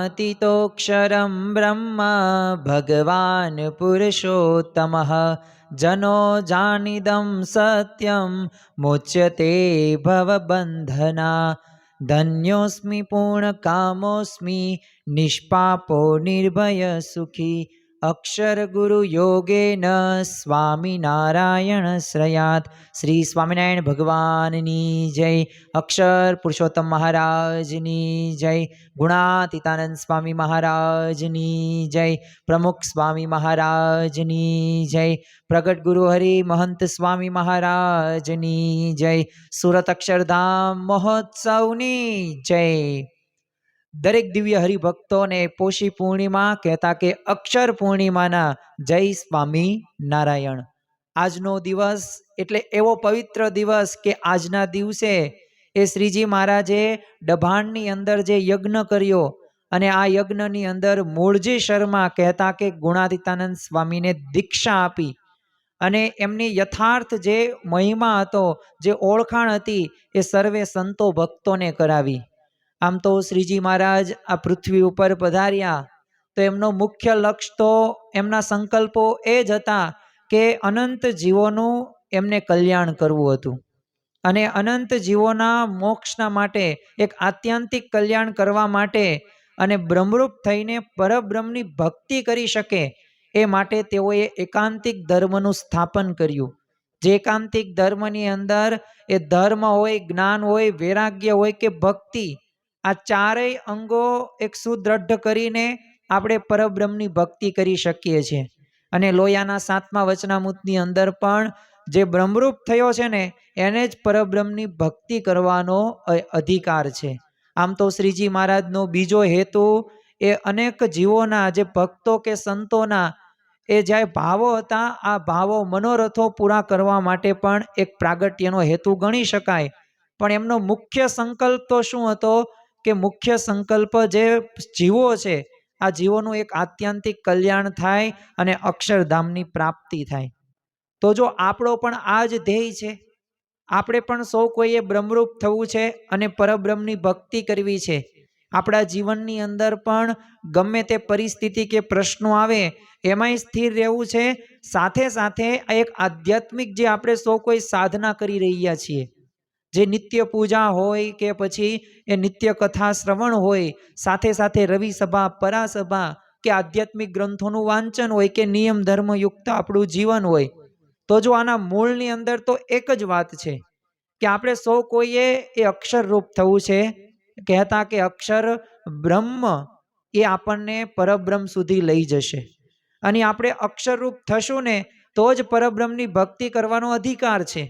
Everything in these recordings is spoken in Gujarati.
गुणातीतोऽक्षरं ब्रह्म भगवान् पुरुषोत्तमः जनो जानिदं सत्यं मुच्यते भवबन्धना धन्योऽस्मि पूर्णकामोऽस्मि निष्पापो निर्भयसुखी अक्षर गुरु योगेन स्वामिनारायण श्रयात्। श्री स्वामिनारायण भगवाननी जय। अक्षर पुरुषोत्तम महाराजनी जय। गुणातीतानंद स्वामी महाराजनी जय। प्रमुख स्वामी महाराजनी जय। प्रगट गुरु हरि महंत स्वामी महाराजनी जय। सूरत अक्षरधाम महोत्सवनी जय। दरेक दिव्य हरिभक्तों ने पोषी पूर्णिमा कहता के अक्षर पूर्णिमाना जय स्वामी नारायण। આજનો દિવસ એટલે એવો પવિત્ર દિવસ કે આજના દિવસે એ શ્રીજી મહારાજે ડભાણની અંદર જે યજ્ઞ કર્યો અને આ યજ્ઞની અંદર મૂળજી શર્મા કહેતા કે ગુણાતીતાનંદ સ્વામીને દીક્ષા આપી અને એમની યથાર્થ જે મહિમા હતો, જે ઓળખાણ હતી એ સર્વે સંતો ભક્તોને કરાવી। આમ તો શ્રીજી મહારાજ આ પૃથ્વી ઉપર પધાર્યા તો એમનો મુખ્ય લક્ષ્ય તો એમના સંકલ્પો એ જ હતા કે અનંત જીવોનું એમને કલ્યાણ કરવું હતું અને અનંત જીવોના મોક્ષના માટે એક આત્યંતિક કલ્યાણ કરવા માટે અને બ્રહ્મરૂપ થઈને પરબ્રહ્મની ભક્તિ કરી શકે એ માટે તેઓએ એકાંતિક ધર્મનું સ્થાપન કર્યું। જે એકાંતિક ધર્મની અંદર એ ધર્મ હોય, જ્ઞાન હોય, વૈરાગ્ય હોય કે ભક્તિ, આ ચારેય અંગો એક સુદ્રઢ કરીને આપણે પરબ્રહ્મની ભક્તિ કરી શકીએ છીએ। અને લોયાના 7મા વચનામૃતની અંદર પણ જે બ્રહ્મરૂપ થયો છે ને એને જ પરબ્રહ્મની ભક્તિ કરવાનો અધિકાર છે। આમ તો શ્રીજી મહારાજનો બીજો હેતુ એ અનેક જીવોના જે ભક્તો કે સંતોના એ જે ભાવો હતા આ ભાવો મનોરથો પૂરા કરવા માટે પણ એક પ્રાગટ્યનો હેતુ ગણી શકાય। પણ એમનો મુખ્ય સંકલ્પ તો શું હતો કે મુખ્ય સંકલ્પ જે જીવો છે આ જીવોનું એક આત્યંતિક કલ્યાણ થાય અને અક્ષરધામની પ્રાપ્તિ થાય। તો જો આપણો પણ આ જ ધ્યેય છે, આપણે પણ સૌ કોઈએ બ્રહ્મરૂપ થવું છે અને પરબ્રહ્મની ભક્તિ કરવી છે। આપણા જીવનની અંદર પણ ગમે તે પરિસ્થિતિ કે પ્રશ્નો આવે એમાંય સ્થિર રહેવું છે, સાથે સાથે એક આધ્યાત્મિક જે આપણે સૌ કોઈ સાધના કરી રહ્યા છીએ, જે નિત્ય પૂજા હોય કે પછી એ નિત્ય કથા શ્રવણ હોય, સાથે સાથે રવિ સભા, પરાસભા કે આધ્યાત્મિક ગ્રંથોનું વાંચન હોય કે નિયમ ધર્મયુક્ત આપણું જીવન હોય, તો જો આના મૂળની અંદર તો એક જ વાત છે કે આપણે સૌ કોઈએ એ અક્ષર રૂપ થવું છે। કહેતા કે અક્ષર બ્રહ્મ એ આપણને પરબ્રહ્મ સુધી લઈ જશે અને આપણે અક્ષર રૂપ થશું ને તો જ પરબ્રહ્મની ભક્તિ કરવાનો અધિકાર છે।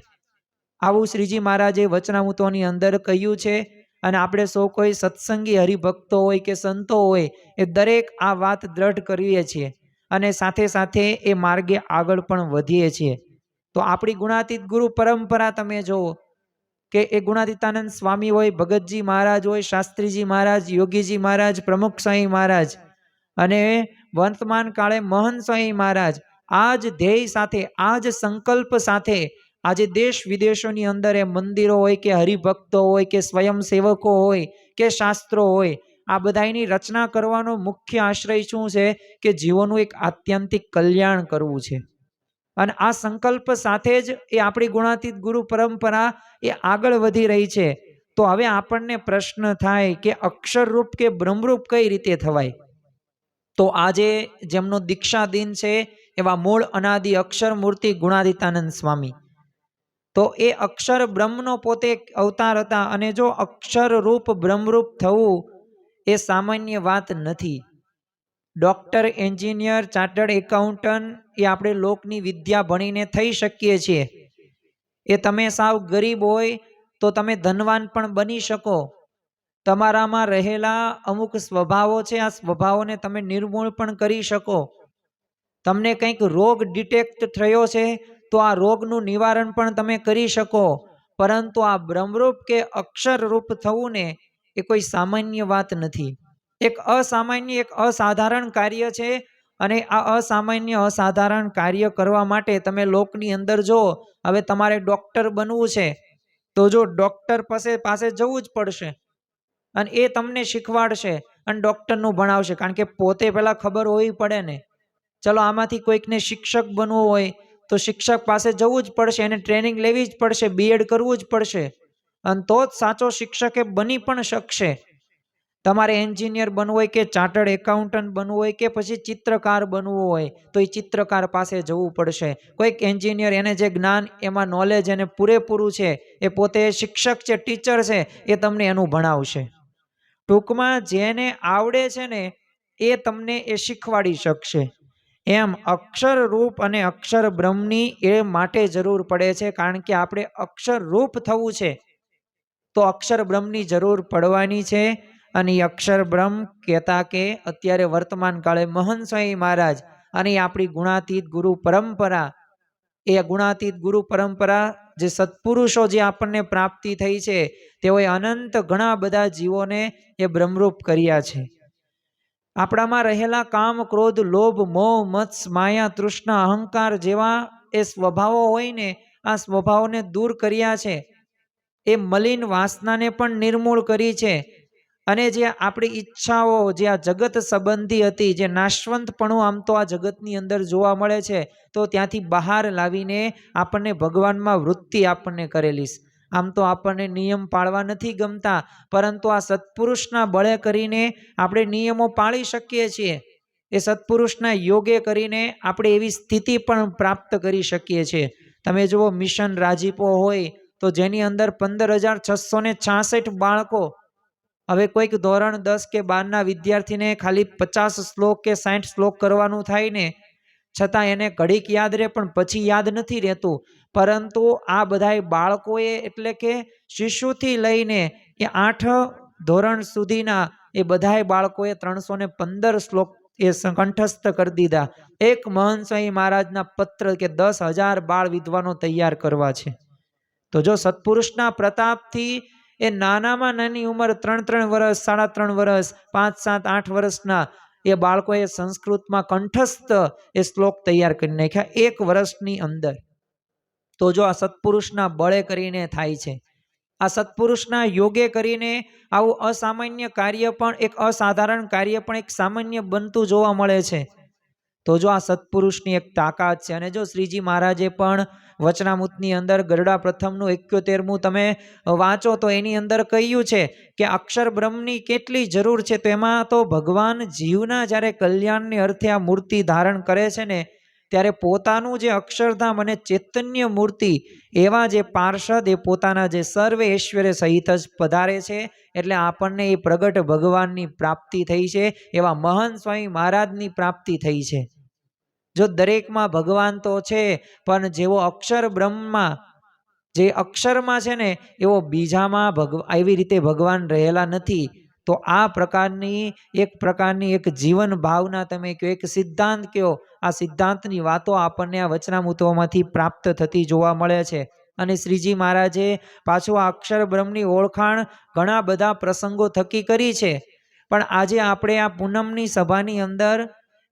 આવું શ્રીજી મહારાજે વચનામૃતોની અંદર કહ્યું છે અને આપણે સૌ કોઈ સત્સંગી હરિભક્તો હોય કે સંતો હોય એ દરેક આ વાત દ્રઢ કરીએ છીએ અને સાથે સાથે એ માર્ગે આગળ પણ વધીએ છીએ। તો આપણી ગુણાતીત ગુરુ પરંપરા તમે જુઓ કે એ ગુણાતીતાનંદ સ્વામી હોય, ભગતજી મહારાજ હોય, શાસ્ત્રીજી મહારાજ, યોગીજી મહારાજ, પ્રમુખ સ્વામી મહારાજ અને વર્તમાન કાળે મહંત સ્વામી મહારાજ આ જ ધ્યેય સાથે, આ જ સંકલ્પ સાથે આજે દેશ વિદેશોની અંદર એ મંદિરો હોય કે હરિભક્તો હોય કે સ્વયંસેવકો હોય કે શાસ્ત્રો હોય, આ બધાની રચના કરવાનો મુખ્ય આશ્રય શું છે કે જીવોનું એક આત્યંતિક કલ્યાણ કરવું છે। અને આ સંકલ્પ સાથે જ એ આપણી ગુણાતીત ગુરુ પરંપરા એ આગળ વધી રહી છે। તો હવે આપણને પ્રશ્ન થાય કે અક્ષરરૂપ કે બ્રહ્મરૂપ કઈ રીતે થવાય? તો આજે જેમનો દીક્ષા દિન છે એવા મૂળ અનાદિ અક્ષર મૂર્તિ ગુણાતીતાનંદ સ્વામી, તો એ અક્ષર બ્રહ્મનો પોતે અવતાર હતા અને જો અક્ષર રૂપ બ્રહ્મરૂપ થવું એ સામાન્ય વાત નથી। ડૉક્ટર, એન્જિનિયર, ચાર્ટર્ડ એકાઉન્ટન્ટ એ આપણે લોકની વિદ્યા ભણીને થઈ શકીએ છીએ। એ તમે સાવ ગરીબ હોય તો તમે ધનવાન પણ બની શકો। તમારામાં રહેલા અમુક સ્વભાવો છે આ સ્વભાવોને તમે નિર્મૂળ પણ કરી શકો। તમને કંઈક રોગ ડિટેક્ટ થયો છે તો આ રોગનું નિવારણ પણ તમે કરી શકો। પરંતુ આ બ્રહ્મરૂપ કે અક્ષર રૂપ થવું ને એ કોઈ સામાન્ય વાત નથી। એક અસામાન્ય, એક અસાધારણ કાર્ય છે અને આ અસામાન્ય અસાધારણ કાર્ય કરવા માટે તમે લોકની અંદર જો હવે તમારે ડૉક્ટર બનવું છે તો જો ડૉક્ટર પાસે જવું જ પડશે અને એ તમને શીખવાડશે અને ડૉક્ટરનું ભણાવશે, કારણ કે પોતે પહેલાં ખબર હોવી પડે ને. ચલો આમાંથી કોઈકને શિક્ષક બનવું હોય તો શિક્ષક પાસે જવું જ પડશે, એને ટ્રેનિંગ લેવી જ પડશે, બીએડ કરવું જ પડશે, અને તો જ સાચો શિક્ષક એ બની પણ શકશે. તમારે એન્જિનિયર બનવું હોય કે ચાર્ટર્ડ એકાઉન્ટન્ટ બનવું હોય કે પછી ચિત્રકાર બનવું હોય તો એ ચિત્રકાર પાસે જવું પડશે. કોઈક એન્જિનિયર, એને જે જ્ઞાન એમાં નોલેજ એને પૂરેપૂરું છે, એ પોતે શિક્ષક છે, ટીચર છે, એ તમને એનું ભણાવશે. ટૂંકમાં જેને આવડે છે ને એ તમને એ શીખવાડી શકશે. એમ અક્ષર રૂપ અને અક્ષર બ્રહ્મની એ માટે જરૂર પડે છે, કારણ કે આપણે અક્ષર રૂપ થવું છે તો અક્ષર બ્રહ્મની જરૂર પડવાની છે. અને એ અક્ષર બ્રહ્મ કહેતા કે અત્યારે વર્તમાન કાળે મહંત સ્વામી મહારાજ અને આપણી ગુણાતીત ગુરુ પરંપરા, એ ગુણાતીત ગુરુ પરંપરા જે સત્પુરુષો જે આપણને પ્રાપ્તિ થઈ છે, તેઓએ અનંત ઘણા બધા જીવોને એ બ્રહ્મરૂપ કર્યા છે. આપણામાં રહેલા કામ, ક્રોધ, લોભ, મોહ, મત્સ, માયા, તૃષ્ણા, અહંકાર જેવા એ સ્વભાવો હોય ને, આ સ્વભાવોને દૂર કર્યા છે. એ મલિન વાસનાને પણ નિર્મૂળ કરી છે. અને જે આપણી ઈચ્છાઓ જે આ જગત સંબંધી હતી, જે નાશવંતપણું આમ તો આ જગતની અંદર જોવા મળે છે, તો ત્યાંથી બહાર લાવીને આપણને ભગવાનમાં વૃત્તિ આપણને કરેલી. આમ તો આપણને નિયમ પાળવા નથી ગમતા, પરંતુ આ સત્પુરુષના બળે કરીને આપણે નિયમો પાળી શકીએ છીએ. એ સત્પુરુષના યોગે કરીને આપણે એવી સ્થિતિ પણ પ્રાપ્ત કરી શકીએ છીએ. તમે જુઓ, મિશન રાજીપો હોય તો જેની અંદર 15,666 બાળકો, હવે કોઈક ધોરણ 10 કે 12ના વિદ્યાર્થીને ખાલી 50 શ્લોક કે 60 શ્લોક કરવાનું થાય ને, છતાં એને ઘડીક યાદ રહે પણ પછી યાદ નથી રહેતું. પરંતુ આ બધાય બાળકોએ, એટલે કે શિશુથી લઈને એ 8 ધોરણ સુધીના એ બધાય બાળકોએ 315 શ્લોક એ કંઠસ્થ કરી દીધા. એક મહંત સ્વામી મહારાજના પત્ર કે 10,000 બાળ વિદ્વાનો તૈયાર કરવા છે. તો જો સત્પુરુષના પ્રતાપથી એ નાનામાં નાની ઉંમર 3 વર્ષ, 3.5 વર્ષ, 5, 7, 8 વર્ષના એ બાળકોએ સંસ્કૃતમાં કંઠસ્થ એ શ્લોક તૈયાર કરી નાખ્યા 1 વર્ષની અંદર. તો જો આ સત્પુરુષના બળે કરીને થાય છે, આ સત્પુરુષના યોગે કરીને આવું અસામાન્ય કાર્ય પણ, એક અસાધારણ કાર્ય પણ એક સામાન્ય બનતું જોવા મળે છે. તો જો આ સત્પુરુષની એક તાકાત છે. અને જો શ્રીજી મહારાજે પણ વચનામૃતની અંદર ગરડા પ્રથમનું 71મું તમે વાંચો તો એની અંદર કહ્યું છે કે અક્ષર બ્રહ્મની કેટલી જરૂર છે. તો એમાં તો ભગવાન જીવના જ્યારે કલ્યાણને અર્થે આ મૂર્તિ ધારણ કરે છે ને, ત્યારે પોતાનું જે અક્ષરધામ અને ચૈતન્ય મૂર્તિ, એવા જે પાર્ષદ એ પોતાના જે સર્વે ઐશ્વર્ય સહિત જ પધારે છે. એટલે આપણને એ પ્રગટ ભગવાનની પ્રાપ્તિ થઈ છે, એવા મહંત સ્વામી મહારાજની પ્રાપ્તિ થઈ છે. જો દરેકમાં ભગવાન તો છે, પણ જેવો અક્ષર બ્રહ્મમાં, જે અક્ષરમાં છે ને, એવો બીજામાં એવી રીતે ભગવાન રહેલા નથી. તો આ પ્રકારની એક જીવન ભાવના તમે કહો, એક સિદ્ધાંત કહો, આ સિદ્ધાંતની વાતો આપણને આ વચનામૃતોમાંથી પ્રાપ્ત થતી જોવા મળે છે. અને શ્રીજી મહારાજે પાછું આ અક્ષર બ્રહ્મની ઓળખાણ ઘણા બધા પ્રસંગો થકી કરી છે. પણ આજે આપણે આ પૂનમની સભાની અંદર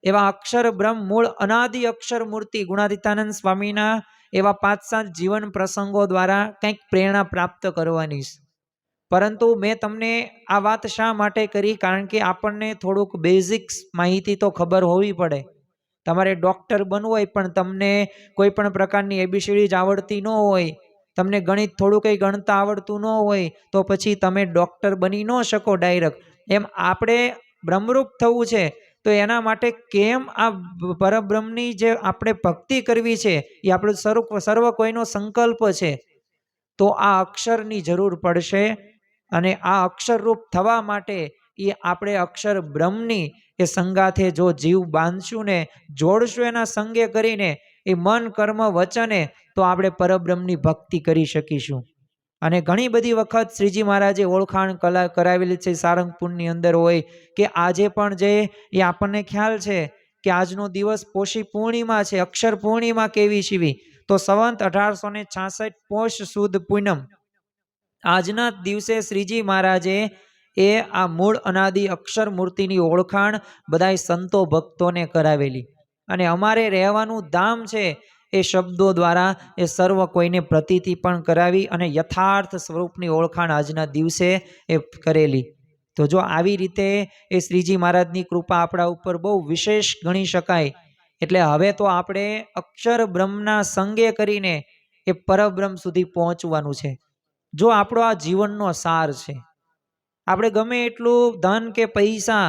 એવા અક્ષર બ્રહ્મ, મૂળ અનાદિ અક્ષર મૂર્તિ ગુણાતીતાનંદ સ્વામીના એવા 5-7 જીવન પ્રસંગો દ્વારા કંઈક પ્રેરણા પ્રાપ્ત કરવાની છે. પરંતુ મેં તમને આ વાત શા માટે કરી? કારણ કે આપણને થોડુંક બેઝિક્સ માહિતી તો ખબર હોવી પડે. તમારે ડૉક્ટર બનવું હોય પણ તમને કોઈ પણ પ્રકારની એબીસીડી જ આવડતી ન હોય, તમને ગણિત થોડું કંઈ ગણતા આવડતું ન હોય, તો પછી તમે ડૉક્ટર બની ન શકો ડાયરેક્ટ. એમ આપણે બ્રહ્મરૂપ થવું છે, તો એના માટે કેમ આ પરબ્રહ્મની જે આપણે ભક્તિ કરવી છે, એ આપણો સર્વ કોઈનો સંકલ્પ છે. તો આ અક્ષરની જરૂર પડશે. અને આ અક્ષરરૂપ થવા માટે એ આપણે અક્ષર બ્રહ્મની એ સંગાથે જો જીવ બાંધશું ને, જોડશું એના સંગે કરીને, એ મન, કર્મ, વચને, તો આપણે પરબ્રહ્મની ભક્તિ કરી શકીશું. અને ઘણી બધી વખત શ્રીજી મહારાજે ઓળખાણ કરાવેલી છે. સારંગપુરની અંદર હોય કે આજે પણ જે એ આપણને ખ્યાલ છે કે આજનો દિવસ પોષી પૂર્ણિમા છે, અક્ષર પૂર્ણિમા કેવી સીવી, તો સંવંત 1866 પોષ સુદ પૂનમ, આજના દિવસે શ્રીજી મહારાજે એ આ મૂળ અનાદિ અક્ષર મૂર્તિની ઓળખાણ બધાય સંતો ભક્તોને કરાવેલી. અને અમારે રહેવાનું ધામ છે, એ શબ્દો દ્વારા એ સર્વ કોઈને પ્રતીતિ પણ કરાવી અને યથાર્થ સ્વરૂપની ઓળખાણ આજના દિવસે એ કરેલી. તો જો આવી રીતે એ શ્રીજી મહારાજની કૃપા આપણા ઉપર બહુ વિશેષ ગણી શકાય. એટલે હવે તો આપણે અક્ષર બ્રહ્મના સંગે કરીને એ પરબ્રહ્મ સુધી પહોંચવાનું છે. જો આપણો આ જીવનનો સાર છે. આપણે ગમે એટલું ધન કે પૈસા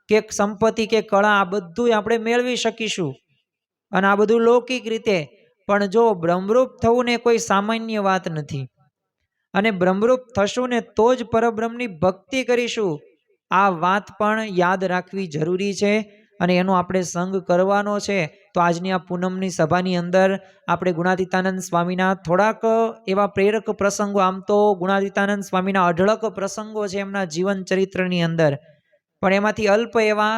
કે સંપત્તિ કે કળા આ બધું આપણે મેળવી શકીશું અને આ બધું લૌકિક રીતે, પણ જો બ્રહ્મરૂપ થવું ને કોઈ સામાન્ય વાત નથી. અને બ્રહ્મરૂપ થશું ને તો જ પરબ્રહ્મની ભક્તિ કરીશું. આ વાત પણ યાદ રાખવી જરૂરી છે અને એનો આપણે સંગ કરવાનો છે. તો આજની આ પૂનમની સભાની અંદર આપણે ગુણાતીતાનંદ સ્વામીના થોડાક એવા પ્રેરક પ્રસંગો, આમ તો ગુણાતીતાનંદ સ્વામીના અઢળક પ્રસંગો છે એમના જીવન ચરિત્રની અંદર, પણ એમાંથી અલ્પ એવા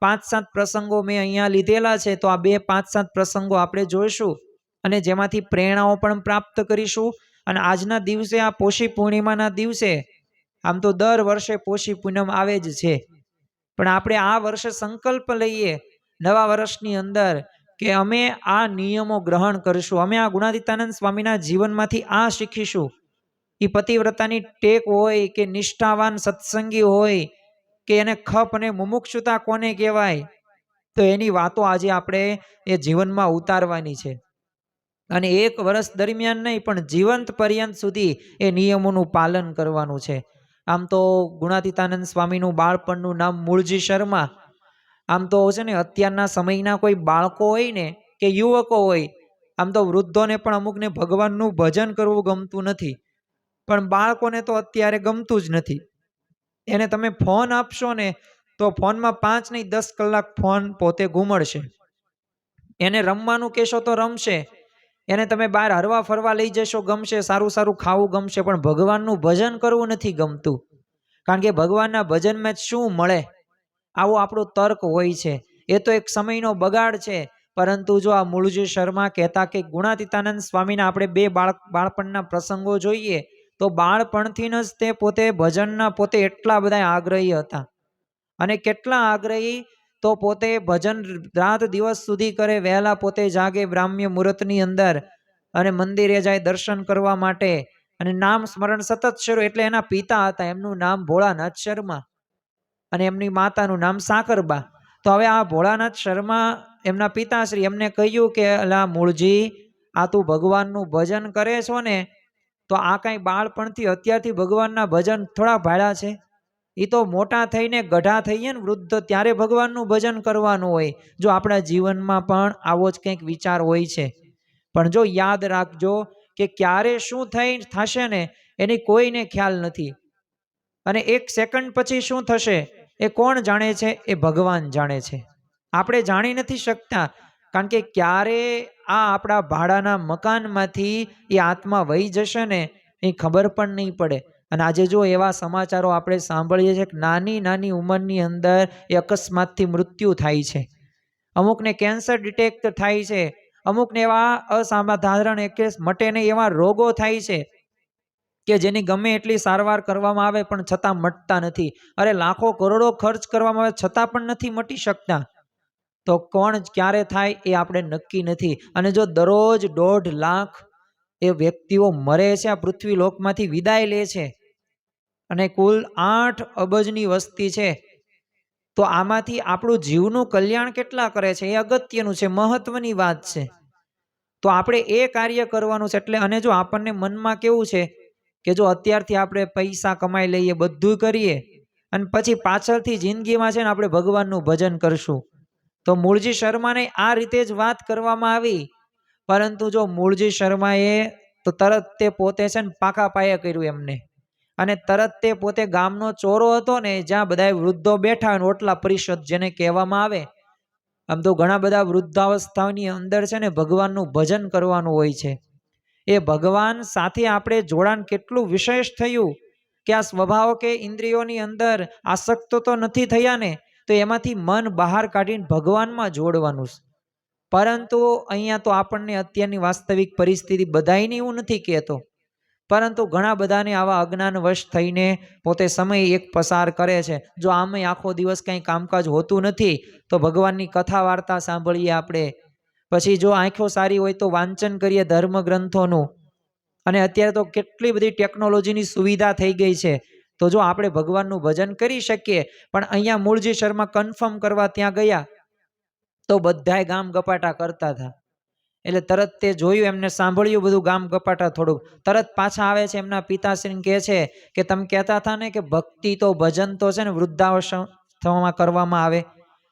5-7 પ્રસંગો મેં અહીંયા લીધેલા છે. તો આ 5-7 પ્રસંગો આપણે જોઈશું અને જેમાંથી પ્રેરણાઓ પણ પ્રાપ્ત કરીશું. અને આજના દિવસે, આ પોષી પૂર્ણિમાના દિવસે, આમ તો દર વર્ષે પોષી પૂનમ આવે જ છે, પણ આપણે આ વર્ષે સંકલ્પ લઈએ નવા વર્ષની અંદર કે અમે આ નિયમો ગ્રહણ કરીશું. અમે આ ગુણાતીતાનંદ સ્વામીના જીવનમાંથી આ શીખીશું. એ પતિવ્રતાની ટેક હોય કે નિષ્ઠાવાન સત્સંગી હોય કે એને ખપ અને મુમુક્ષુતા કોને કહેવાય, તો એની વાતો આજે આપણે એ જીવનમાં ઉતારવાની છે. અને 1 વર્ષ દરમિયાન નહીં, પણ જીવંત પર્યંત સુધી એ નિયમોનું પાલન કરવાનું છે. આમ તો ગુણાતીતાનંદ સ્વામીનું બાળપણનું નામ મૂળજી શર્મા. આમ તો છે ને, અત્યારના સમયના કોઈ બાળકો હોય ને કે યુવકો હોય, આમ તો વૃદ્ધોને પણ અમુકને ભગવાનનું ભજન કરવું ગમતું નથી, પણ બાળકોને તો અત્યારે ગમતું જ નથી. એને તમે ફોન આપશો ને તો ફોનમાં 5 નહીં 10 કલાક ફોન પોતે ઘૂમડશે. એને રમવાનું કહેશો તો રમશે, એને તમે બહાર હરવા ફરવા લઈ જશો ગમશે, સારું સારું ખાવું ગમશે, પણ ભગવાનનું ભજન કરવું નથી ગમતું. કારણ કે ભગવાનના ભજનમાં શું મળે, આવો આપણો તર્ક હોય છે. એ તો એક સમયનો બગાડ છે. પરંતુ જો આ મૂળજી શર્મા કહેતા કે ગુણાતીતાનંદ સ્વામીના આપણે 2 બાળપણના પ્રસંગો જોઈએ, તો બાળપણથી જ તે પોતે ભજનના પોતે એટલા બધા આગ્રહી હતા. અને કેટલા આગ્રહી, તો પોતે ભજન રાત દિવસ સુધી કરે, વહેલા પોતે જાગે બ્રાહ્મ્ય મુહૂર્તની અંદર અને મંદિરે જાય દર્શન કરવા માટે, અને નામ સ્મરણ સતત શરૂ. એટલે એના પિતા હતા, એમનું નામ ભોળાનાથ શર્મા અને એમની માતાનું નામ સાકરબા. તો હવે આ ભોળાનાથ શર્મા એમના પિતાશ્રી એમને કહ્યું કે અલા મૂળજી, આ તું ભગવાનનું ભજન કરે છો ને, તો આ કાંઈ બાળપણથી અત્યારથી ભગવાનના ભજન થોડા ભાડ્યા છે. એ તો મોટા થઈને ગઢા થઈએ ને વૃદ્ધ, ત્યારે ભગવાનનું ભજન કરવાનું હોય. જો આપણા જીવનમાં પણ આવો જ કંઈક વિચાર હોય છે, પણ જો યાદ રાખજો કે ક્યારે શું થશે ને એની કોઈને ખ્યાલ નથી. અને 1 સેકન્ડ પછી શું થશે એ કોણ જાણે છે? એ ભગવાન જાણે છે. આપણે જાણી નથી શકતા, કારણ કે ક્યારે આ આપણા ભાડાના મકાનમાંથી એ આત્મા વહી જશે ને એ ખબર પણ નહીં પડે. અને આજે જો એવા સમાચારો આપણે સાંભળીએ છીએ કે નાની નાની ઉંમરની અંદર એ અકસ્માતથી મૃત્યુ થાય છે, અમુકને કેન્સર ડિટેક્ટ થાય છે, અમુકને એવા અસાધારણ મટે નહીં એવા રોગો થાય છે કે જેની ગમે એટલી સારવાર કરવામાં આવે પણ છતાં મટતા નથી. અરે લાખો કરોડો ખર્ચ કરવામાં આવે છતાં પણ નથી મટી શકતા. તો કોણ ક્યારે થાય એ આપણે નક્કી નથી. અને જો દરરોજ 1.5 લાખ એ વ્યક્તિઓ મરે છે, આ પૃથ્વી લોકમાંથી વિદાય લે છે, અને કુલ 8 અબજની વસ્તી છે, તો આમાંથી આપણું જીવનું કલ્યાણ કેટલા કરે છે એ અગત્યનું છે, મહત્વની વાત છે. તો આપણે એ કાર્ય કરવાનું છે. એટલે અને જો આપણને મનમાં કેવું છે કે જો અત્યારથી આપણે પૈસા કમાઈ લઈએ, બધું કરીએ, અને પછી પાછળથી જિંદગીમાં છે ને આપણે ભગવાનનું ભજન કરશું, તો મૂળજી શર્માને આ રીતે જ વાત કરવામાં આવી. પરંતુ જો મૂળજી શર્માએ તો તરત તે પોતે છે ને પાકા પાયે કર્યું એમને, અને તરત તે પોતે ગામનો ચોરો હતો ને, જ્યાં બધા વૃદ્ધો બેઠા હોય, ઓટલા પરિષદ જેને કહેવામાં આવે. આમ તો ઘણા બધા વૃદ્ધાવસ્થાની અંદર છે ને ભગવાનનું ભજન કરવાનું હોય છે. એ ભગવાન સાથે આપણે જોડાણ કેટલું વિશેષ થયું કે આ સ્વભાવ કે ઇન્દ્રિયોની અંદર આસક્ત તો નથી થયા ને, તો એમાંથી મન બહાર કાઢીને ભગવાનમાં જોડવાનું છે. પરંતુ અહીંયા તો આપણને અત્યારની વાસ્તવિક પરિસ્થિતિ બધાયની હું નથી કહેતો, પરંતુ ઘણા બધાને આવા અજ્ઞાનવશ થઈને પોતે સમય એક પસાર કરે છે. જો આમે આખો દિવસ કંઈ કામકાજ હોતું નથી તો ભગવાનની કથા વાર્તા સાંભળીએ આપણે, પછી જો આંખો સારી હોય તો વાંચન કરીએ ધર્મ ગ્રંથોનું. અને અત્યારે તો કેટલી બધી ટેકનોલોજીની સુવિધા થઈ ગઈ છે, તો જો આપણે ભગવાનનું ભજન કરી શકીએ, પણ અહીંયા મૂળજી શર્મા કન્ફર્મ કરવા ત્યાં ગયા તો બધાય ગામ ગપાટા કરતા હતા. એટલે તરત તે જોયું, એમને સાંભળ્યું બધું ગામ ગપાટા થોડુંક, તરત પાછા આવે છે એમના પિતાશ્રીને કહે છે કે તમે કહેતા હતા ને કે ભક્તિ તો ભજન તો છે ને વૃદ્ધાવસ્થામાં કરવામાં આવે,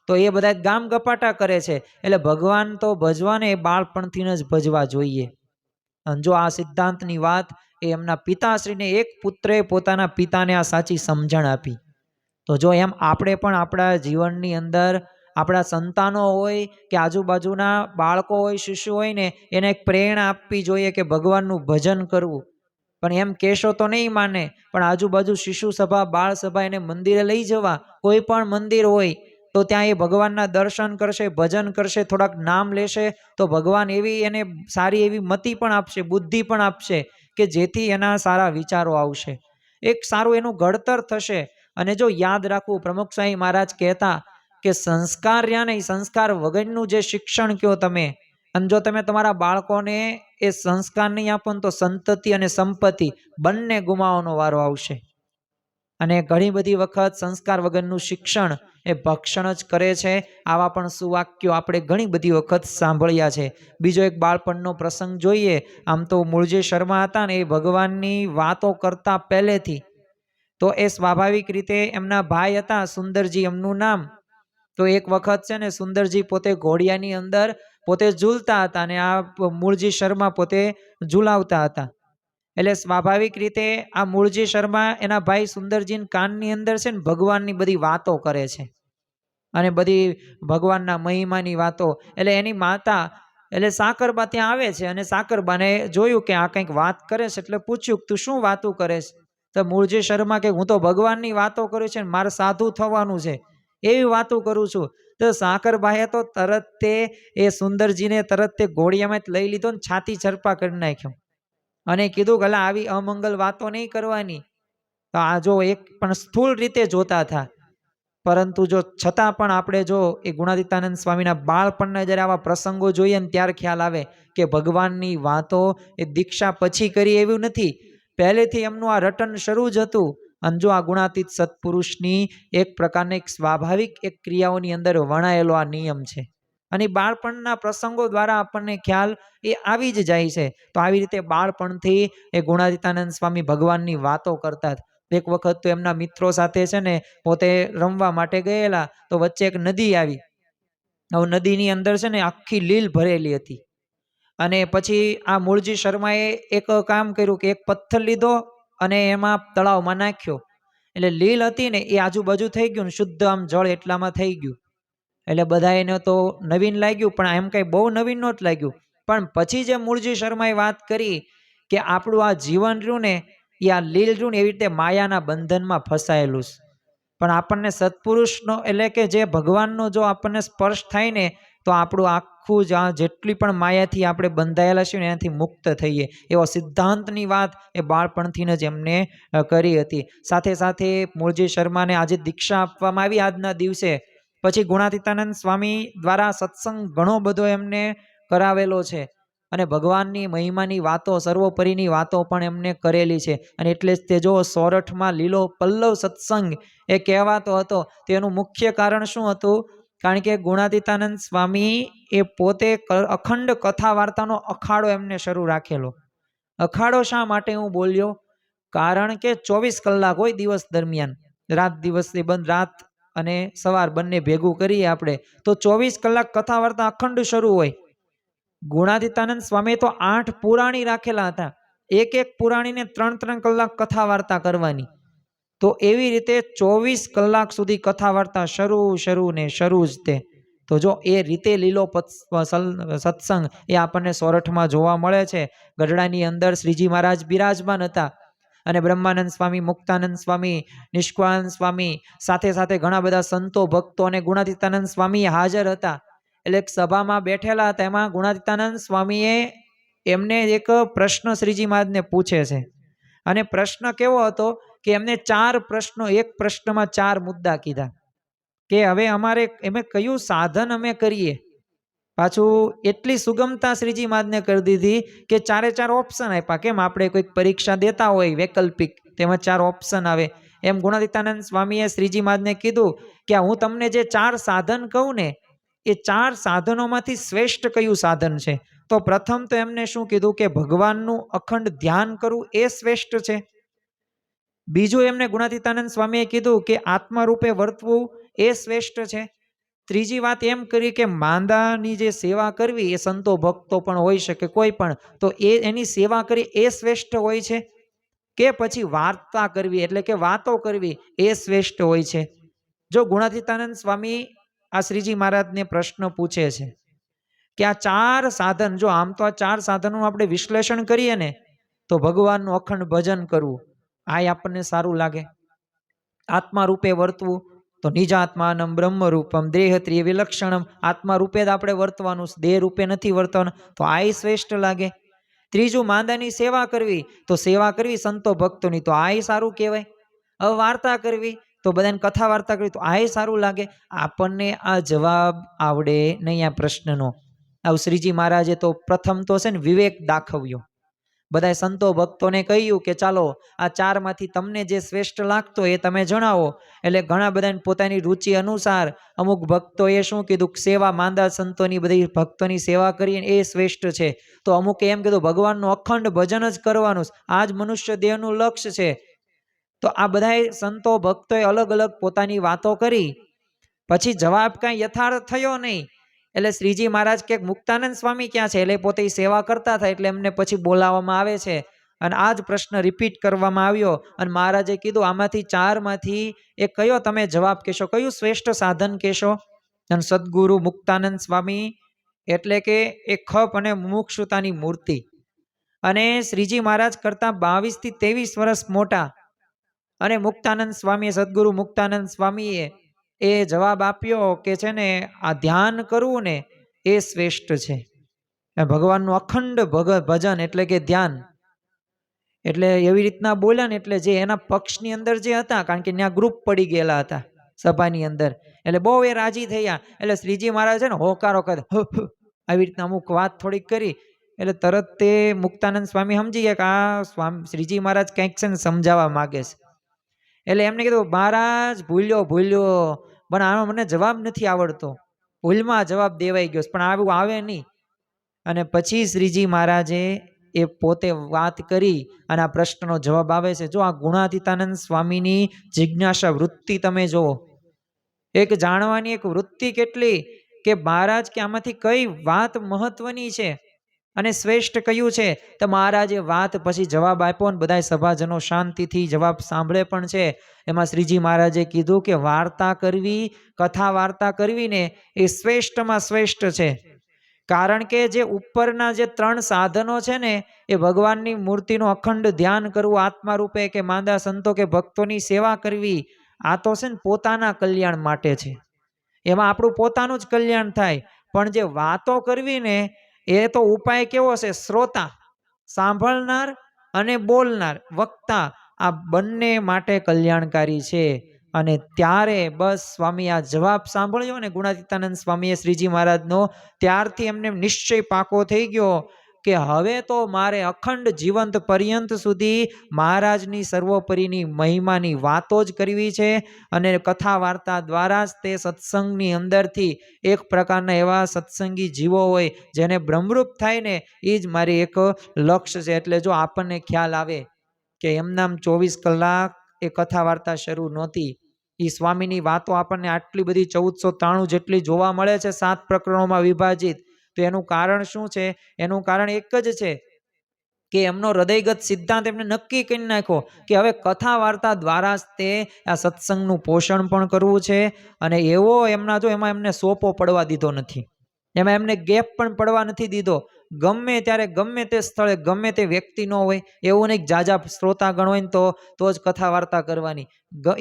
તો એ બધા ગામ ગપાટા કરે છે. એટલે ભગવાન તો ભજવાને એ બાળપણથી જ ભજવા જોઈએ. અને જો આ સિદ્ધાંતની વાત એ એમના પિતાશ્રીને, એક પુત્રે પોતાના પિતાને આ સાચી સમજણ આપી. તો જો એમ આપણે પણ આપણા જીવનની અંદર આપણા સંતાનો હોય કે આજુબાજુના બાળકો હોય, શિશુ હોય ને, એને એક પ્રેરણા આપવી જોઈએ કે ભગવાનનું ભજન કરવું. પણ એમ કહેશો તો નહીં માને, પણ આજુબાજુ શિશુ સભા, બાળ સભા એને મંદિરે લઈ જવા, કોઈ પણ મંદિર હોય તો ત્યાં એ ભગવાનના દર્શન કરશે, ભજન કરશે, થોડાક નામ લેશે, તો ભગવાન એવી એને સારી એવી મતિ પણ આપશે, બુદ્ધિ પણ આપશે કે જેથી એના સારા વિચારો આવશે, એક સારું એનું ઘડતર થશે. અને જો યાદ રાખવું, પ્રમુખ સ્વામી મહારાજ કહેતા કે સંસ્કાર રહ્યા ને, સંસ્કાર વગરનું જે શિક્ષણ કહો તમે, અને જો તમે તમારા બાળકોને એ સંસ્કાર નહીં આપો તો સંતતિ અને સંપત્તિ બંને ગુમાવવાનો વારો આવશે. અને ઘણી બધી વખત સંસ્કાર વગરનું શિક્ષણ એ ભક્ષણ જ કરે છે. આવા પણ સુવાક્યો આપણે ઘણી બધી વખત સાંભળ્યા છે. બીજો એક બાળપણનો પ્રસંગ જોઈએ. આમ તો મૂળજી શર્મા હતા ને, એ ભગવાનની વાતો કરતા પહેલેથી, તો એ સ્વાભાવિક રીતે એમના ભાઈ હતા સુંદરજી એમનું નામ. તો એક વખત છે ને સુંદરજી પોતે ઘોડિયાની અંદર પોતે ઝૂલતા હતા અને આ મૂળજી શર્મા પોતે ઝૂલાવતા હતા. એટલે સ્વાભાવિક રીતે આ મૂળજી શર્મા એના ભાઈ સુંદરજીના કાનની અંદર છે ને ભગવાનની બધી વાતો કરે છે અને બધી ભગવાનના મહિમાની વાતો. એટલે એની માતા એટલે સાકરબા ત્યાં આવે છે અને સાકરબાને જોયું કે આ કંઈક વાત કરે છે, એટલે પૂછ્યું તું શું વાતું કરે છે? તો મૂળજી શર્મા કે હું તો ભગવાનની વાતો કરું છું, મારે સાધુ થવાનું છે, એવી વાતો કરું છું. તો સાકરબાએ તો તરત તે એ સુંદરજીને તરત તે ઘોડિયામાં લઈ લીધો ને છાતી છરપા કરી નાખ્યો અને કીધું કે આવી અમંગલ વાતો નહીં કરવાની. તો આ જો એક પણ સ્થૂળ રીતે જોતા હતા, પરંતુ જો છતાં પણ આપણે જો એ ગુણાતીતાનંદ સ્વામીના બાળપણના જ્યારે આવા પ્રસંગો જોઈએ ને ત્યારે ખ્યાલ આવે કે ભગવાનની વાતો એ દીક્ષા પછી કરી એવું નથી, પહેલેથી એમનું આ રટન શરૂ જ હતું. અને જો આ ગુણાતીત સત્પુરુષની એક પ્રકારની એક સ્વાભાવિક એક ક્રિયાઓની અંદર વણાયેલો આ નિયમ છે અને બાળપણના પ્રસંગો દ્વારા આપણને ખ્યાલ એ આવી જ જાય છે. તો આવી રીતે બાળપણથી એ ગુણાતીતાનંદ સ્વામી ભગવાનની વાતો કરતા. એક વખત તો એમના મિત્રો સાથે છે ને પોતે રમવા માટે ગયેલા, તો વચ્ચે એક નદી આવી. હવે નદીની અંદર છે ને આખી લીલ ભરેલી હતી અને પછી આ મૂળજી શર્માએ એક કામ કર્યું કે એક પથ્થર લીધો અને એમાં તળાવમાં નાખ્યો. એટલે લીલ હતી ને એ આજુબાજુ થઈ ગયું ને શુદ્ધ આમ જળ એટલામાં થઈ ગયું. એટલે બધાને તો નવીન લાગ્યું, પણ એમ કંઈ બહુ નવીન નહોતું લાગ્યું. પણ પછી જે મૂળજી શર્માએ વાત કરી કે આપણું આ જીવન રહ્યું ને એ આ લીલ રહ્યું ને એવી રીતે માયાના બંધનમાં ફસાયેલું છે, પણ આપણને સત્પુરુષનો એટલે કે જે ભગવાનનો જો આપણને સ્પર્શ થાય ને તો આપણું આખું જ જેટલી પણ માયાથી આપણે બંધાયેલા છીએ ને એનાથી મુક્ત થઈએ, એવો સિદ્ધાંતની વાત એ બાળપણથી જ એમને કરી હતી. સાથે સાથે મૂળજી શર્માને આજે દીક્ષા આપવામાં આવી આજના દિવસે. પછી ગુણાતીતાનંદ સ્વામી દ્વારા સત્સંગ ઘણો બધો એમને કરાવેલો છે અને ભગવાનની મહિમાની વાતો, સર્વોપરીની વાતો પણ એમને કરેલી છે. અને એટલે જ તે જો સોરઠમાં લીલો પલ્લવ સત્સંગ એ કહેવાતો હતો. તેનું મુખ્ય કારણ શું હતું? કારણ કે ગુણાતીતાનંદ સ્વામી એ પોતે અખંડ કથા વાર્તાનો અખાડો એમને શરૂ રાખેલો. અખાડો શા માટે હું બોલ્યો? કારણ કે 24 કલાક હોય દિવસ દરમિયાન, રાત દિવસ બંધ, રાત અને સવાર બંને ભેગું કરીએ આપણે તો 24 કલાક કથા વાર્તા અખંડ શરૂ હોય. ગુણાતીતાનંદ સ્વામી તો 8 પુરાણી રાખેલા હતા, એક એક પુરાણીને 3-3 કલાક કથા વાર્તા કરવાની. તો એવી રીતે 24 કલાક સુધી કથા વાર્તા શરૂ ને શરૂ જ તે. તો જો એ રીતે લીલો સત્સંગ એ આપણને સોરઠમાં જોવા મળે છે. ગઢડાની અંદર શ્રીજી મહારાજ બિરાજમાન હતા અને બ્રહ્માનંદ સ્વામી, મુક્તાનંદ સ્વામી, નિષ્કુળાનંદ સ્વામી, સાથે સાથે ઘણા બધા સંતો, ભક્તો અને ગુણાતીતાનંદ સ્વામી હાજર હતા. એટલે એક સભામાં બેઠેલા હતા. એમાં ગુણાતીતાનંદ સ્વામીએ એમને એક પ્રશ્ન શ્રીજી મહારાજને પૂછે છે અને પ્રશ્ન કેવો હતો કે એમને 4 પ્રશ્નો, એક પ્રશ્નમાં 4 મુદ્દા કીધા કે હવે અમારે એમે કયું સાધન અમે કરીએ. પાછું એટલી સુગમતા શ્રીજી મહારાજને કરી દીધી કે 4 ઓપ્શન આપ્યા. કેમ આપણે કોઈક પરીક્ષા દેતા હોય વૈકલ્પિક, તેમાં 4 ઓપ્શન આવે. એમ ગુણાતીતાનંદ સ્વામીએ શ્રીજી મહારાજને કીધું કે હું તમને જે 4 સાધન કહું ને એ 4 સાધનોમાંથી શ્રેષ્ઠ કયું સાધન છે? તો પ્રથમ તો એમને શું કીધું કે ભગવાનનું અખંડ ધ્યાન કરવું એ શ્રેષ્ઠ છે. બીજું એમને ગુણાતીતાનંદ સ્વામીએ કીધું કે આત્મા રૂપે વર્તવું એ શ્રેષ્ઠ છે. ત્રીજી વાત એમ કરી કે માંદાની જે સેવા કરવી એ સંતો ભક્તો પણ હોઈ શકે કોઈ પણ, તો એની સેવા કરી એ શ્રેષ્ઠ હોય છે કે પછી વાર્તા કરવી એટલે કે વાતો કરવી એ શ્રેષ્ઠ હોય છે. જો ગુણાતીતાનંદ સ્વામી આ શ્રીજી મહારાજને પ્રશ્ન પૂછે છે કે આ 4 સાધન, જો આમ તો આ 4 સાધનોનું આપણે વિશ્લેષણ કરીએ ને તો ભગવાનનું અખંડ ભજન કરવું આ આપણને સારું લાગે. આત્મા રૂપે વર્તવું તો નિજાત્માનમ બ્રહ્મ રૂપમ દેહત્રિય વિલક્ષણમ, આત્મા રૂપે જ આપણે વર્તવાનું, દેહ રૂપે નથી વર્તવાનું, તો આ શ્રેષ્ઠ લાગે. ત્રીજું માંદાની સેવા કરવી તો સેવા કરવી સંતો ભક્તોની, તો આ સારું કહેવાય. હવે વાર્તા કરવી તો બધાને કથા વાર્તા કરવી તો આ સારું લાગે. આપણને આ જવાબ આવડે નહીં આ પ્રશ્નનો. આવું શ્રીજી મહારાજે તો પ્રથમ તો છે ને વિવેક દાખવ્યો. બધા સંતો ભક્તોને કહ્યું કે ચાલો આ 4 માંથી તમને જે શ્રેષ્ઠ લાગતો એ તમે જણાવો. એટલે ઘણા બધાને પોતાની રુચિ અનુસાર અમુક ભક્તોએ શું કીધું, સેવા માંદા સંતોની બધી ભક્તોની સેવા કરી એ શ્રેષ્ઠ છે. તો અમુકે એમ કીધું ભગવાનનું અખંડ ભજન જ કરવાનું, આ જ મનુષ્ય દેહનું લક્ષ્ય છે. તો આ બધા સંતો ભક્તોએ અલગ અલગ પોતાની વાતો કરી. પછી જવાબ કાંઈ યથાર્થ થયો નહીં. એટલે શ્રીજી મહારાજ કે મુક્તાનંદ સ્વામી ક્યાં છે? એટલે પોતે સેવા કરતા થાય એટલે એમને પછી બોલાવવામાં આવે છે અને આ જ પ્રશ્ન રિપીટ કરવામાં આવ્યો અને મહારાજે કીધું આમાંથી 4 માંથી એક કયો તમે જવાબ કહેશો, કયું શ્રેષ્ઠ સાધન કહેશો? અને સદગુરુ મુક્તાનંદ સ્વામી એટલે કે એ ખપ અને મુમુક્ષુતાની મૂર્તિ અને શ્રીજી મહારાજ કરતા 22 થી 23 વર્ષ મોટા, અને મુક્તાનંદ સ્વામીએ, સદગુરુ મુક્તાનંદ સ્વામીએ એ જવાબ આપ્યો કે છે ને આ ધ્યાન કરવું ને એ શ્રેષ્ઠ છે. ભગવાનનું અખંડ ભજન એટલે કે ધ્યાન, એટલે એવી રીતના બોલ્યા ને એટલે જે એના પક્ષની અંદર જે હતા, કારણ કે ત્યાં ગ્રુપ પડી ગયેલા હતા સભાની અંદર, એટલે બહુ એ રાજી થયા. એટલે શ્રીજી મહારાજ છે ને હોકારો કરે આવી રીતના અમુક વાત થોડીક કરી એટલે તરત તે મુક્તાનંદ સ્વામી સમજી ગયા કે આ સ્વામી શ્રીજી મહારાજ કંઈક છે ને સમજાવવા માગે છે. એટલે એમને કીધું મહારાજ ભૂલ્યો પણ આનો મને જવાબ નથી આવડતો, ભૂલમાં જવાબ દેવાઈ ગયો પણ આવું આવે નહીં. અને પછી શ્રીજી મહારાજે એ પોતે વાત કરી અને આ પ્રશ્નનો જવાબ આવે છે. જો આ ગુણાતીતાનંદ સ્વામીની જિજ્ઞાસા વૃત્તિ તમે જુઓ, એક જાણવાની એક વૃત્તિ કેટલી કે મહારાજ કે આમાંથી કઈ વાત મહત્વની છે અને શ્રેષ્ઠ કયું છે. તો મહારાજે વાત પછી જવાબ આપ્યો અને બધા સભાજનો શાંતિથી જવાબ સાંભળે પણ છે. એમાં શ્રીજી મહારાજે કીધું કે વાર્તા કરવી, કથા વાર્તા કરવી ને એ શ્રેષ્ઠમાં શ્રેષ્ઠ છે. કારણ કે જે ઉપરના જે 3 સાધનો છે ને એ ભગવાનની મૂર્તિનું અખંડ ધ્યાન કરવું, આત્મા રૂપે કે માંદા સંતો કે ભક્તોની સેવા કરવી, આ તો છે ને પોતાના કલ્યાણ માટે છે. એમાં આપણું પોતાનું જ કલ્યાણ થાય. પણ જે વાતો કરવી ને એ તો ઉપાય કેવો છે? શ્રોતા, સાંભળનાર અને બોલનાર, વક્તા, આ બંને માટે કલ્યાણકારી છે. અને ત્યારે બસ સ્વામી આ જવાબ સાંભળ્યો ને ગુણાતીતાનંદ સ્વામીએ શ્રીજી મહારાજનો, ત્યારથી એમને નિશ્ચય પાકો થઈ ગયો કે હવે તો મારે અખંડ જીવંત પર્યંત સુધી મહારાજની સર્વોપરીની મહિમાની વાતો જ કરવી છે. અને કથા વાર્તા દ્વારા જ તે સત્સંગની અંદરથી એક પ્રકારના એવા સત્સંગી જીવો હોય જેને બ્રહ્મરૂપ થાય ને એ જ મારી એક લક્ષ્ય છે. એટલે જો આપણને ખ્યાલ આવે કે એમનામ 24 કલાક એ કથા વાર્તા શરૂ નહોતી, એ સ્વામીની વાતો આપણને આટલી બધી 1493 જેટલી જોવા મળે છે 7 પ્રકરણોમાં વિભાજિત. તો એનું કારણ શું છે? એનું કારણ એક જ છે કે એમનો હૃદયગત સિદ્ધાંત એમને નક્કી કરી નાખ્યો કે હવે કથા વાર્તા દ્વારા જ તે આ સત્સંગનું પોષણ પણ કરવું છે. અને એવો એમના જો એમાં એમને સોપો પડવા દીધો નથી, એમાં એમને ગેપ પણ પડવા નથી દીધો. ગમે ત્યારે ગમે તે સ્થળે ગમે તે વ્યક્તિ ન હોય એવું નહીં, જાજા શ્રોતાગણ હોય ને તો જ કથા વાર્તા કરવાની,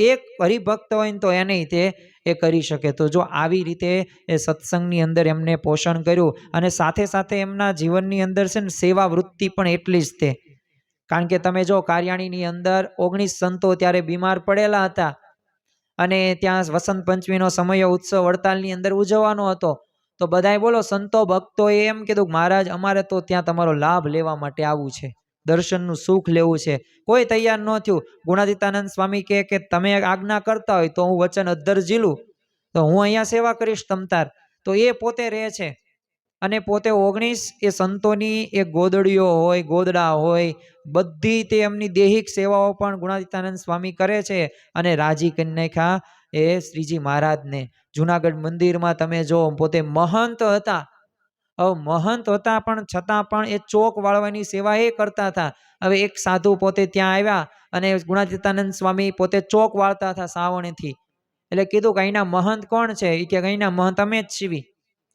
એક હરિભક્ત હોય ને તો એને તે એ કરી શકે. તો જો આવી રીતે એ સત્સંગની અંદર એમને પોષણ કર્યું અને સાથે સાથે એમના જીવનની અંદર છે ને સેવા વૃત્તિ પણ એટલી જ તે. કારણ કે તમે જો કાર્યાણીની અંદર 19 સંતો ત્યારે બીમાર પડેલા હતા અને ત્યાં વસંત પંચમીનો સમય ઉત્સવ વડતાલની અંદર ઉજવવાનો હતો. તો બધાય બોલો સંતો ભક્તોએ એમ કીધું મહારાજ અમારે તો ત્યાં તમારો લાભ લેવા માટે આવવું છે, દર્શનનું સુખ લેવું છે. કોઈ તૈયાર ન થયું. ગુણાતીતાનંદ સ્વામી કહે કે તમે આજ્ઞા કરતા હોય તો હું વચન અદ્ધર ઝીલું, તો હું અહીંયા સેવા કરીશ તમતાર. તો એ પોતે રહે છે અને પોતે 19 એ સંતોની એ ગોદડીઓ હોય, ગોદડા હોય, બધી તે એમની દેહિક સેવાઓ પણ ગુણાતીતાનંદ સ્વામી કરે છે અને રાજી કરી નાખ્યા એ શ્રીજી મહારાજને. જુનાગઢ મંદિરમાં તમે જો, પોતે મહંત હતા. હવે મહંત હતા પણ છતાં પણ એ ચોક વાળવાની સેવા એ કરતા હતા. હવે એક સાધુ પોતે ત્યાં આવ્યા અને ગુણાતીતાનંદ સ્વામી પોતે ચોક વાળતા હતા સાવણથી. એટલે કીધું કે અહીંના મહંત કોણ છે? એ કે અહીંના મહંત અમે જ છીએ.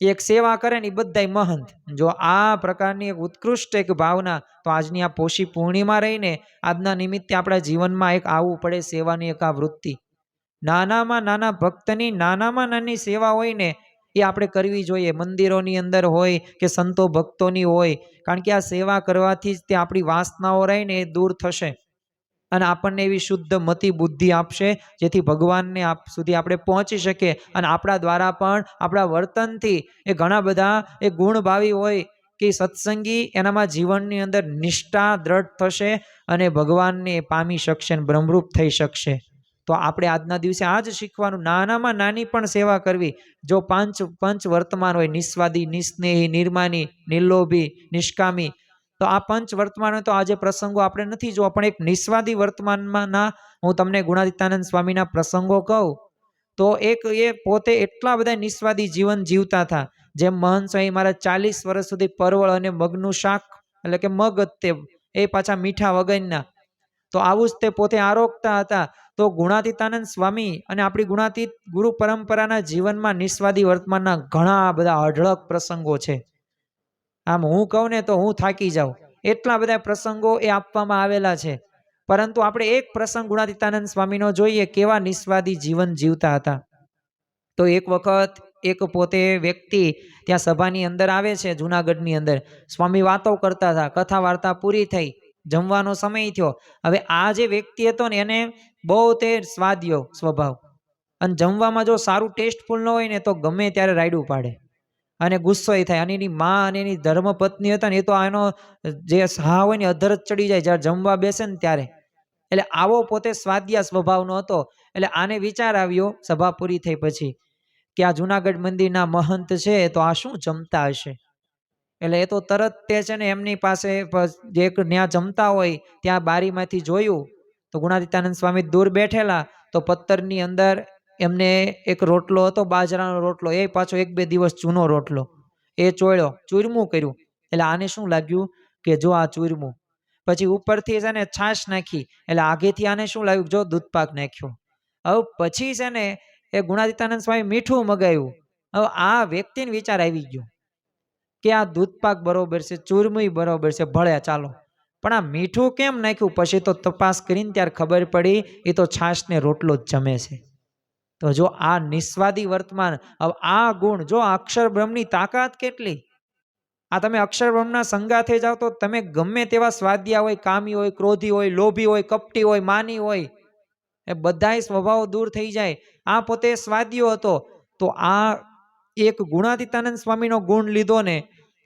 એક સેવા કરે ને એ બધાય મહંત. જો આ પ્રકારની એક ઉત્કૃષ્ટ એક ભાવના, તો આજની આ પોષી પૂર્ણિમા રહીને આજના નિમિત્તે આપણા જીવનમાં એક આવવું પડે, સેવાની એક આ વૃત્તિ. નાનામાં નાના ભક્તની નાનામાં નાની સેવા હોય ને એ આપણે કરવી જોઈએ. મંદિરોની અંદર હોય કે સંતો ભક્તોની હોય, કારણ કે આ સેવા કરવાથી જ તે આપણી વાસનાઓ રહીને એ દૂર થશે અને આપણને એવી શુદ્ધ મતિ બુદ્ધિ આપશે જેથી ભગવાનને સુધી આપણે પહોંચી શકીએ. અને આપણા દ્વારા પણ આપણા વર્તનથી એ ઘણા બધા એ ગુણભાવી હોય કે સત્સંગી, એનામાં જીવનની અંદર નિષ્ઠા દ્રઢ થશે અને ભગવાનને પામી શકશે અને બ્રહ્મરૂપ થઈ શકશે. તો આપણે આજના દિવસે આ જ શીખવાનું, નાનામાં નાની પણ સેવા કરવી. જો પંચ વર્તમાન હોય, નિસ્વાદી, નિસ્નેહી, નિર્માની, નિર્લોભી, નિષ્કામી, તો આ પંચ વર્તમાન તો આજે પ્રસંગો આપણે નથી જોવા, પણ એક નિસ્વાદી વર્તમાનમાં હું તમને ગુણાતીતાનંદ સ્વામીના પ્રસંગો કહું તો એક એ પોતે એટલા બધા નિસ્વાદી જીવન જીવતા હતા. જેમ મહંત સ્વામી મારા 40 વર્ષ સુધી પરવળ અને મગનું શાક, એટલે કે મગ જ તે, એ પાછા મીઠા વગરના, તો આવું જ તે પોતે આરોગતા હતા. તો ગુણાતીતાનંદ સ્વામી અને આપણી ગુણાતીત ગુરુ પરંપરાના જીવનમાં નિસ્વાદી વર્તમાનના ઘણા બધા અઢળક પ્રસંગો છે. આમ હું કહું ને તો હું થાકી જાઉં, એટલા બધા પ્રસંગો એ આપવામાં આવેલા છે. પરંતુ આપણે એક પ્રસંગ ગુણાતીતાનંદ સ્વામીનો જોઈએ, કેવા નિસ્વાદી જીવન જીવતા હતા. તો એક વખત એક પોતે વ્યક્તિ ત્યાં સભાની અંદર આવે છે જુનાગઢની અંદર. સ્વામી વાતો કરતા હતા, કથા વાર્તા પૂરી થઈ, જમવાનો સમય થયો. હવે આ જે વ્યક્તિ હતો ને એને બહુ તે સ્વાદિયો સ્વભાવ, અને જમવામાં જો સારું ટેસ્ટફુલ ન હોય ને તો ગમે ત્યારે રાયડું પાડે અને ગુસ્સો થાય. અને એની માં અને એની ધર્મપત્ની હતા ને એ તો આનો જે હા હોય ને અધર જ ચડી જાય જ્યારે જમવા બેસે ને ત્યારે. એટલે આવો પોતે સ્વાદિયા સ્વભાવનો હતો. એટલે આને વિચાર આવ્યો સભા પૂરી થઈ પછી કે આ જુનાગઢ મંદિરના મહંત છે તો આ શું જમતા હશે. એટલે એ તો તરત તે છે ને એમની પાસે જે ત્યાં જમતા હોય ત્યાં બારીમાંથી જોયું તો ગુણાતીતાનંદ સ્વામી દૂર બેઠેલા, તો પત્તરની અંદર એમને એક રોટલો હતો, બાજરાનો રોટલો, એ પાછો 1-2 દિવસ જૂનો રોટલો, એ ચોળ્યો, ચૂરમું કર્યું. એટલે આને શું લાગ્યું કે જો આ ચૂરમું, પછી ઉપરથી છે ને છાશ નાખી, એટલે આગેથી આને શું લાગ્યું, જો દૂધપાક નાખ્યો. હવે પછી છે ને એ ગુણાતીતાનંદ સ્વામી મીઠું મગાવ્યું. હવે આ વ્યક્તિને વિચાર આવી ગયો કે આ દૂધપાક બરોબર છે, ચૂરમું બરોબર છે, ભળે ચાલો, પણ આ મીઠું કેમ નાખ્યું? પછી તો તપાસ કરીને ત્યારે ખબર પડી એ તો છાશ ને રોટલો જ જમે છે. તો જો આ નિસ્વાદી વર્તમાન, હવે આ ગુણ, જો અક્ષર બ્રહ્મની તાકાત કેટલી. આ તમે અક્ષર બ્રહ્મના સંગાથે જાઓ તો તમે ગમે તેવા સ્વાધ્યા હોય, કામી હોય, ક્રોધી હોય, લોભી હોય, કપટી હોય, માની હોય, એ બધાય સ્વભાવ દૂર થઈ જાય. આ પોતે સ્વાધ્યો હતો. તો આ એક ગુણાતીતાનંદ સ્વામીનો ગુણ લીધો ને,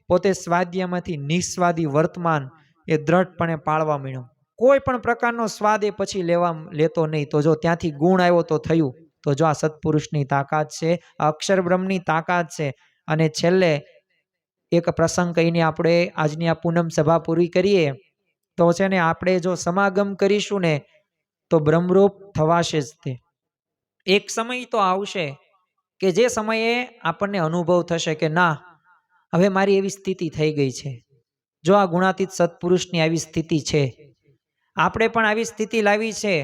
પોતે સ્વાધ્યમાંથી નિસ્વાદી વર્તમાન એ દ્રઢપણે પાળવા માંડ્યો. કોઈ પણ પ્રકારનો સ્વાદ એ પછી લેતો નહીં. તો જો ત્યાંથી ગુણ આવ્યો તો થયું. તો જો આ સત્પુરુષની તાકાત છે, અક્ષર બ્રહ્મની તાકાત છે. અને છેલ્લે એક પ્રસંગ કહીને આપણે આજની આ પૂનમ સભા પૂરી કરીએ. તો છે ને આપણે જો સમાગમ કરીશું ને તો બ્રહ્મરૂપ થવાશે જ. તે એક સમય તો આવશે કે જે સમયે આપણને અનુભવ થશે કે ના, હવે મારી એવી સ્થિતિ થઈ ગઈ છે. જો આ ગુણાતીત સત્પુરુષની આવી સ્થિતિ છે, આપણે પણ આવી સ્થિતિ લાવી છે.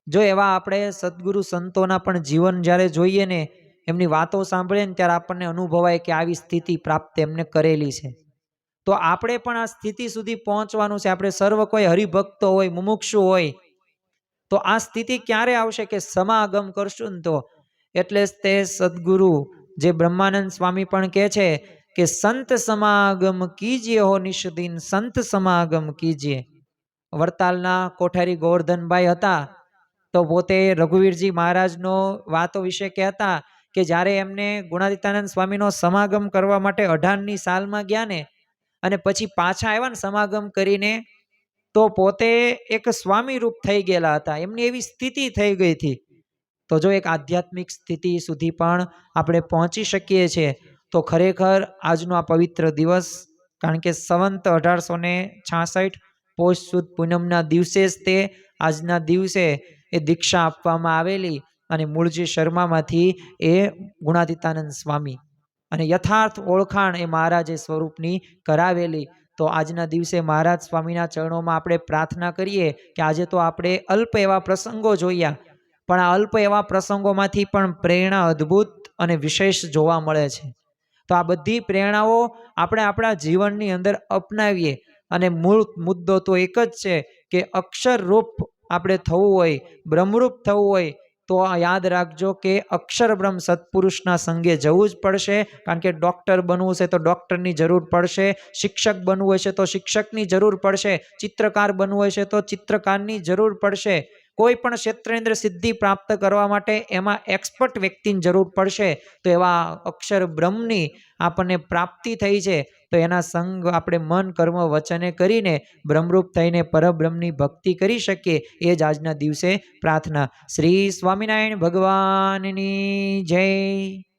જો એવા આપણે સદગુરુ સંતોના પણ જીવન જ્યારે જોઈએ ને, એમની વાતો સાંભળીએ ને ત્યારે આપણને અનુભવાય કે આવી સ્થિતિ પ્રાપ્ત એમને કરેલી છે. તો આપણે પણ આ સ્થિતિ સુધી પહોંચવાનું છે. આપણે સર્વ કોઈ હરિભક્તો હોય, મુમુક્ષુ હોય, તો આ સ્થિતિ ક્યારે આવશે કે સમાગમ કરશું ને તો. એટલે જ તે સદગુરુ જે બ્રહ્માનંદ સ્વામી પણ કહે છે કે સંત સમાગમ કીજીએ હો નિષ્દિન, સંત સમાગમ કીજીએ. વડતાલના કોઠારી ગોવર્ધનભાઈ હતા, તો પોતે રઘુવીરજી મહારાજનો વાતો વિશે કહેતા કે જ્યારે એમને ગુણાતીતાનંદ સ્વામીનો સમાગમ કરવા માટે 18ની સાલમાં ગયા ને, અને પછી પાછા આવ્યા ને સમાગમ કરીને, તો પોતે એક સ્વામી રૂપ થઈ ગયેલા હતા, એમની એવી સ્થિતિ થઈ ગઈ હતી. તો જો એક આધ્યાત્મિક સ્થિતિ સુધી પણ આપણે પહોંચી શકીએ છીએ તો ખરેખર આજનો આ પવિત્ર દિવસ, કારણ કે સંવંત 1866 પોષ સુદ પૂનમના દિવસે જ તે આજના દિવસે એ દીક્ષા આપવામાં આવેલી અને મૂળજી શર્મામાંથી એ ગુણાતીતાનંદ સ્વામી અને યથાર્થ ઓળખાણ એ મહારાજે સ્વરૂપની કરાવેલી. તો આજના દિવસે મહારાજ સ્વામીના ચરણોમાં આપણે પ્રાર્થના કરીએ કે આજે તો આપણે અલ્પ એવા પ્રસંગો જોયા, પણ આ અલ્પ એવા પ્રસંગોમાંથી પણ પ્રેરણા અદ્ભુત અને વિશેષ જોવા મળે છે. તો આ બધી પ્રેરણાઓ આપણે આપણા જીવનની અંદર અપનાવીએ અને મૂળ મુદ્દો તો એક જ છે કે અક્ષર રૂપ આપણે થવું હોય, બ્રહ્મરૂપ થવું હોય તો યાદ રાખજો કે અક્ષર બ્રહ્મ સત્પુરુષના સંગે જવું જ પડશે. કારણ કે ડૉક્ટર બનવું છે તો ડૉક્ટરની જરૂર પડશે, શિક્ષક બનવું હશે તો શિક્ષકની જરૂર પડશે, ચિત્રકાર બનવું હશે તો ચિત્રકારની જરૂર પડશે. કોઈ પણ ક્ષેત્રની અંદર સિદ્ધિ પ્રાપ્ત કરવા માટે એમાં એક્સપર્ટ વ્યક્તિની જરૂર પડશે. તો એવા અક્ષર બ્રહ્મની આપણને પ્રાપ્તિ થઈ છે, તો એના સંગ આપણે મન કર્મ વચને કરીને બ્રહ્મરૂપ થઈને પરબ્રહ્મની ભક્તિ કરી શકીએ, એ જ આજના દિવસે પ્રાર્થના. શ્રી સ્વામિનારાયણ ભગવાનની જય.